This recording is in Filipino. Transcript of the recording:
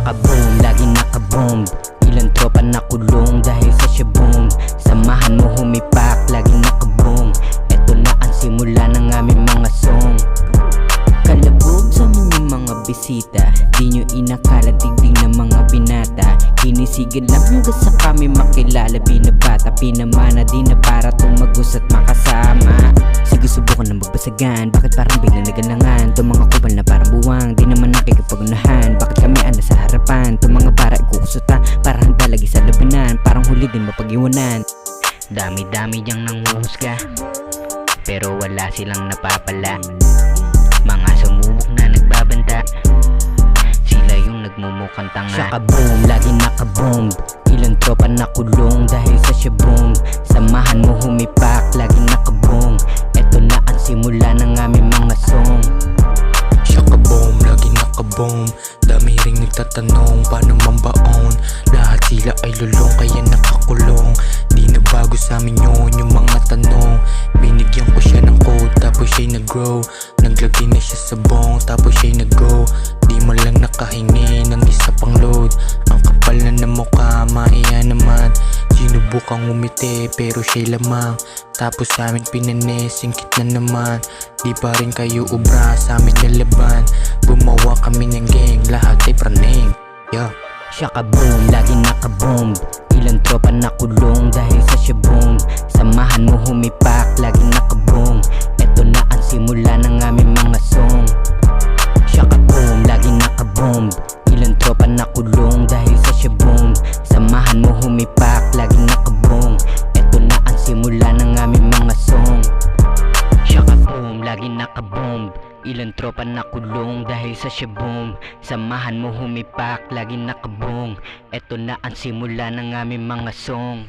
Shaka-boom, lagi naka-boom. Ilang tropa nakulong dahil sa shaboom. Samahan mo humipak, lagi naka-boom. Eto na ang simula ng aming mga song. Kalabog sa amin yung mga bisita, di nyo inakala digdig ng mga binata. Kinisigil lang hanggang sa kami makilala. Binabata, pinamana, di na para tumagos at makasama. Sige subukan ng magbasagan, bakit parang biglang nagalangan? Itong mga kupal na parang buwang, di naman nakikipagunahan. Bakit kami sa harapan? Itong mga para ikukusuta, para handa lagi sa labanan. Parang huli din mapag-iwanan. Dami-dami diyang nanguhusga, pero wala silang napapala. Mga sumubok na nagbabanta, sila yung nagmumukhang tanga. Shaka-boom, lagi naka-boom. Ilang tropa nakulong dahil sa shaboom. Samahan mo humipak, lagi naka-boom. Eto na ang simula ng aming mga song. Shaka-boom, lagi naka-boom. Dami ring nagtatanong, paano mambaon? Lahat sila ay lulong, kaya nakakulong. Di na bago sa amin yun, yung mga tanong. Binigyan ko siya ng code, tapos siya'y nag-grow. Naglagay na siya sa bong, tapos siya'y nag-go. Di mo lang nakahingi ng isa pang load. Ang kapal na ng mukha, maiya naman. Sinubukang umiti, pero siya'y lamang. Tapos sa amin pinanes, singkit na naman. Di pa rin kayo ubra sa amin na laban. Gumawa kami ng gang, lahat ay praning. Yeah. Shaka-boom, lagi naka-boom. Ilang tropa nakulong dahil sa shaboom. Samahan mo humipak, lagi naka-boom. Eto na ang simula ng aming mga song. Shaka-boom, lagi naka-boom. Ilang tropa nakulong dahil sa shaboom. Samahan mo humipak, lagi naka-boom. Eto na ang simula ng aming mga song. Shaka-boom, lagi naka-boom. Ilang tropa nakulong dahil sa shaboom. Samahan mo humipak, lagi naka-boom. Eto na ang simula ng aming mga song.